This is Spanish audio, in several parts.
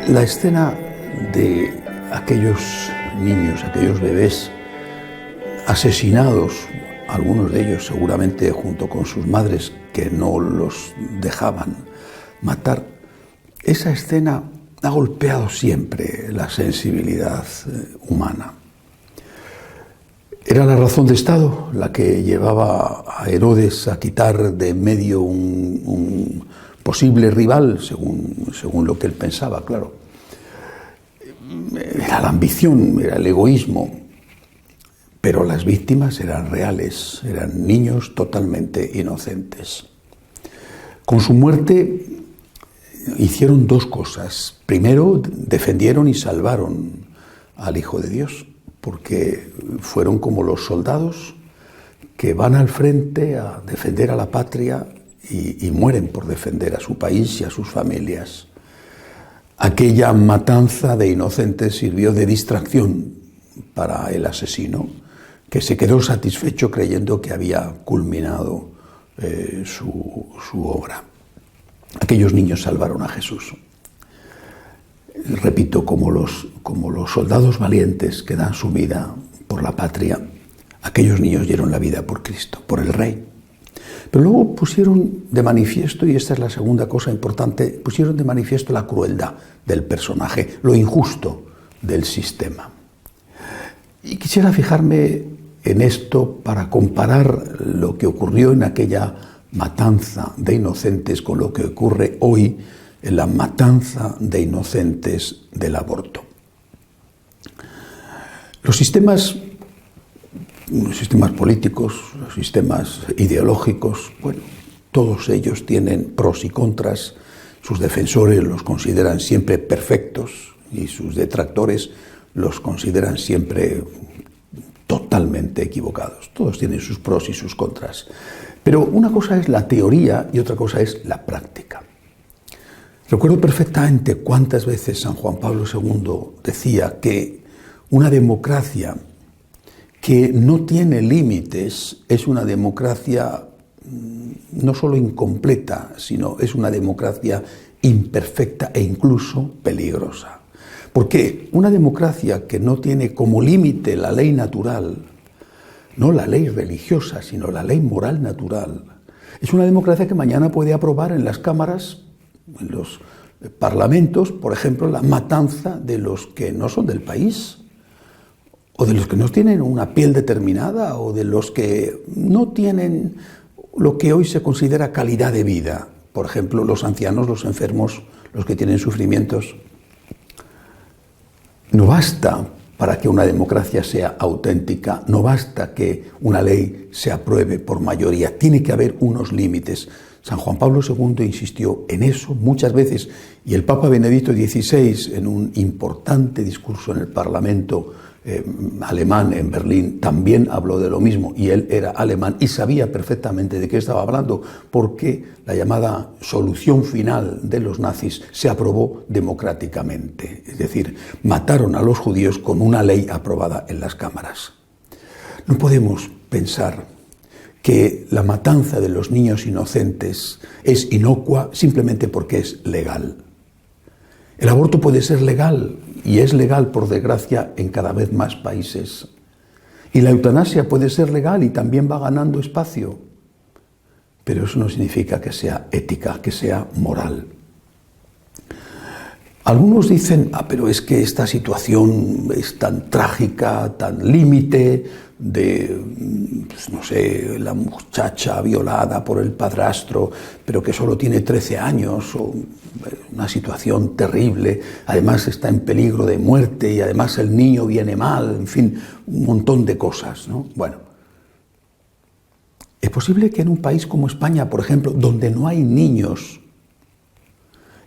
La escena de aquellos niños, aquellos bebés asesinados, algunos de ellos seguramente junto con sus madres que no los dejaban matar, esa escena ha golpeado siempre la sensibilidad humana. Era la razón de Estado la que llevaba a Herodes a quitar de en medio un posible rival, según lo que él pensaba, claro. Era la ambición, era el egoísmo, pero las víctimas eran reales, eran niños totalmente inocentes. Con su muerte hicieron dos cosas. Primero, defendieron y salvaron al Hijo de Dios, porque fueron como los soldados que van al frente a defender a la patria y mueren por defender a su país y a sus familias. Aquella matanza de inocentes sirvió de distracción para el asesino, que se quedó satisfecho creyendo que había culminado su obra. Aquellos niños salvaron a Jesús. Repito, como los soldados valientes que dan su vida por la patria, aquellos niños dieron la vida por Cristo, por el Rey. Pero luego pusieron de manifiesto, y esta es la segunda cosa importante, pusieron de manifiesto la crueldad del personaje, lo injusto del sistema. Y quisiera fijarme en esto para comparar lo que ocurrió en aquella matanza de inocentes con lo que ocurre hoy en la matanza de inocentes del aborto. Los sistemas políticos, los sistemas ideológicos, bueno, todos ellos tienen pros y contras. Sus defensores los consideran siempre perfectos y sus detractores los consideran siempre totalmente equivocados. Todos tienen sus pros y sus contras. Pero una cosa es la teoría y otra cosa es la práctica. Recuerdo perfectamente cuántas veces San Juan Pablo II decía que una democracia que no tiene límites es una democracia no solo incompleta, sino es una democracia imperfecta e incluso peligrosa. Porque una democracia que no tiene como límite la ley natural, no la ley religiosa, sino la ley moral natural, es una democracia que mañana puede aprobar en las cámaras, en los parlamentos, por ejemplo, la matanza de los que no son del país, o de los que no tienen una piel determinada, o de los que no tienen lo que hoy se considera calidad de vida. Por ejemplo, los ancianos, los enfermos, los que tienen sufrimientos. No basta para que una democracia sea auténtica, no basta que una ley se apruebe por mayoría, tiene que haber unos límites. San Juan Pablo II insistió en eso muchas veces, y el Papa Benedicto XVI, en un importante discurso en el Parlamento alemán en Berlín, también habló de lo mismo, y él era alemán y sabía perfectamente de qué estaba hablando, porque la llamada solución final de los nazis se aprobó democráticamente, es decir, mataron a los judíos con una ley aprobada en las cámaras. No podemos pensar que la matanza de los niños inocentes es inocua simplemente porque es legal. El aborto puede ser legal, y es legal, por desgracia, en cada vez más países. Y la eutanasia puede ser legal y también va ganando espacio. Pero eso no significa que sea ética, que sea moral. Algunos dicen, pero es que esta situación es tan trágica, tan límite, de, pues no sé, la muchacha violada por el padrastro, pero que solo tiene 13 años, o una situación terrible, además está en peligro de muerte y además el niño viene mal, en fin, un montón de cosas, ¿no? Bueno, ¿es posible que en un país como España, por ejemplo, donde no hay niños,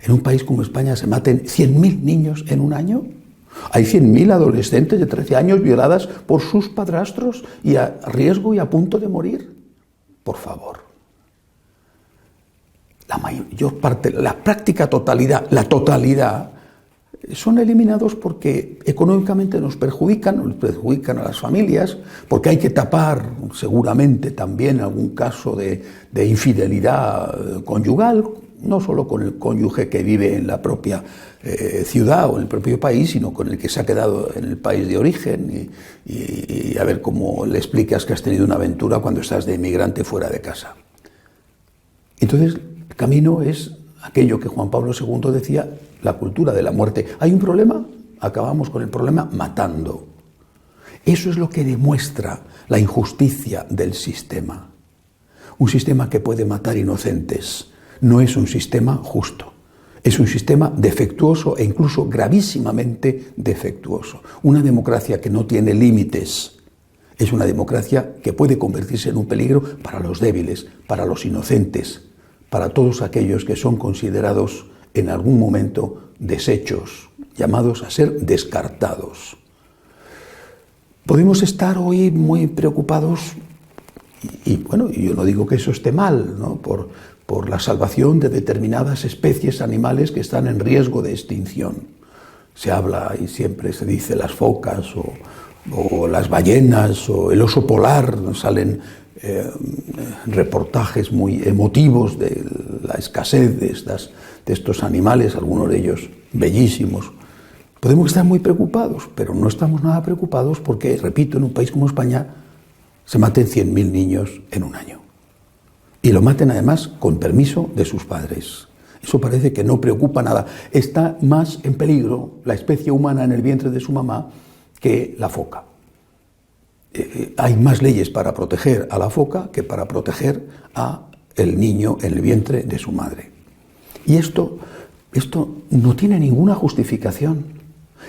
en un país como España se maten 100.000 niños en un año? Hay 100.000 adolescentes de 13 años violadas por sus padrastros y a riesgo y a punto de morir. Por favor. La mayor parte, la práctica totalidad, la totalidad son eliminados porque económicamente nos perjudican a las familias, porque hay que tapar seguramente también algún caso de infidelidad conyugal, no solo con el cónyuge que vive en la propia ciudad o en el propio país, sino con el que se ha quedado en el país de origen y a ver cómo le explicas que has tenido una aventura cuando estás de inmigrante fuera de casa. Entonces, el camino es aquello que Juan Pablo II decía, la cultura de la muerte. ¿Hay un problema? Acabamos con el problema matando. Eso es lo que demuestra la injusticia del sistema. Un sistema que puede matar inocentes no es un sistema justo. Es un sistema defectuoso e incluso gravísimamente defectuoso. Una democracia que no tiene límites es una democracia que puede convertirse en un peligro para los débiles, para los inocentes, para todos aquellos que son considerados en algún momento desechos, llamados a ser descartados. Podemos estar hoy muy preocupados, y bueno, yo no digo que eso esté mal, ¿no?, por la salvación de determinadas especies animales que están en riesgo de extinción. Se habla y siempre se dice las focas o las ballenas o el oso polar, salen reportajes muy emotivos de la escasez de estos animales, algunos de ellos bellísimos. Podemos estar muy preocupados, pero no estamos nada preocupados porque, repito, en un país como España se maten 100.000 niños en un año. Y lo maten además con permiso de sus padres. Eso parece que no preocupa nada. Está más en peligro la especie humana en el vientre de su mamá que la foca. Hay más leyes para proteger a la foca que para proteger a el niño en el vientre de su madre. Y esto no tiene ninguna justificación.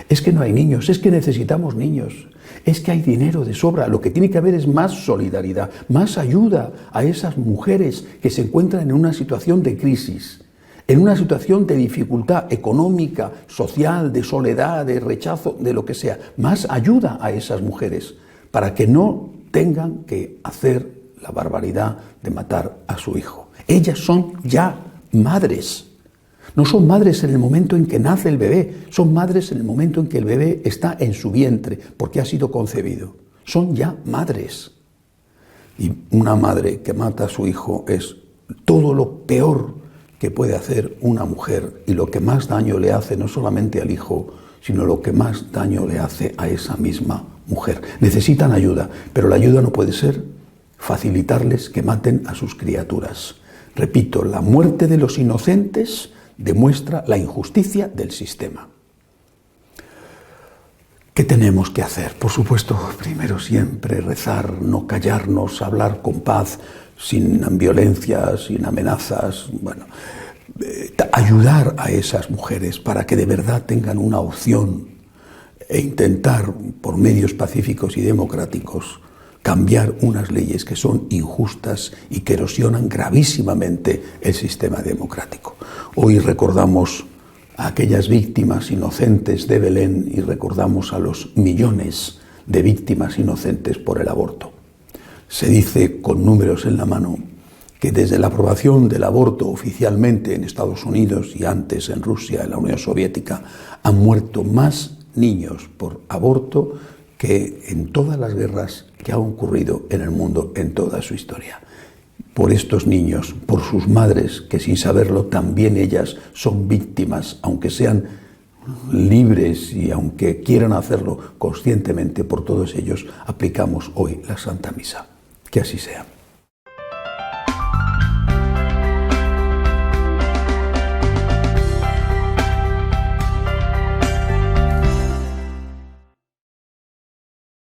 Es que no hay niños, es que necesitamos niños, es que hay dinero de sobra. Lo que tiene que haber es más solidaridad, más ayuda a esas mujeres que se encuentran en una situación de crisis, en una situación de dificultad económica, social, de soledad, de rechazo, de lo que sea. Más ayuda a esas mujeres para que no tengan que hacer la barbaridad de matar a su hijo. Ellas son ya madres. No son madres en el momento en que nace el bebé, son madres en el momento en que el bebé está en su vientre, porque ha sido concebido. Son ya madres. Y una madre que mata a su hijo es todo lo peor que puede hacer una mujer y lo que más daño le hace no solamente al hijo, sino lo que más daño le hace a esa misma mujer. Necesitan ayuda, pero la ayuda no puede ser facilitarles que maten a sus criaturas. Repito, la muerte de los inocentes demuestra la injusticia del sistema. ¿Qué tenemos que hacer? Por supuesto, primero siempre rezar, no callarnos, hablar con paz, sin violencia, sin amenazas, ayudar a esas mujeres para que de verdad tengan una opción e intentar, por medios pacíficos y democráticos, cambiar unas leyes que son injustas y que erosionan gravísimamente el sistema democrático. Hoy recordamos a aquellas víctimas inocentes de Belén y recordamos a los millones de víctimas inocentes por el aborto. Se dice con números en la mano que desde la aprobación del aborto oficialmente en Estados Unidos y antes en Rusia, en la Unión Soviética, han muerto más niños por aborto que en todas las guerras que han ocurrido en el mundo en toda su historia. Por estos niños, por sus madres, que sin saberlo también ellas son víctimas, aunque sean libres y aunque quieran hacerlo conscientemente, por todos ellos aplicamos hoy la Santa Misa. Que así sea.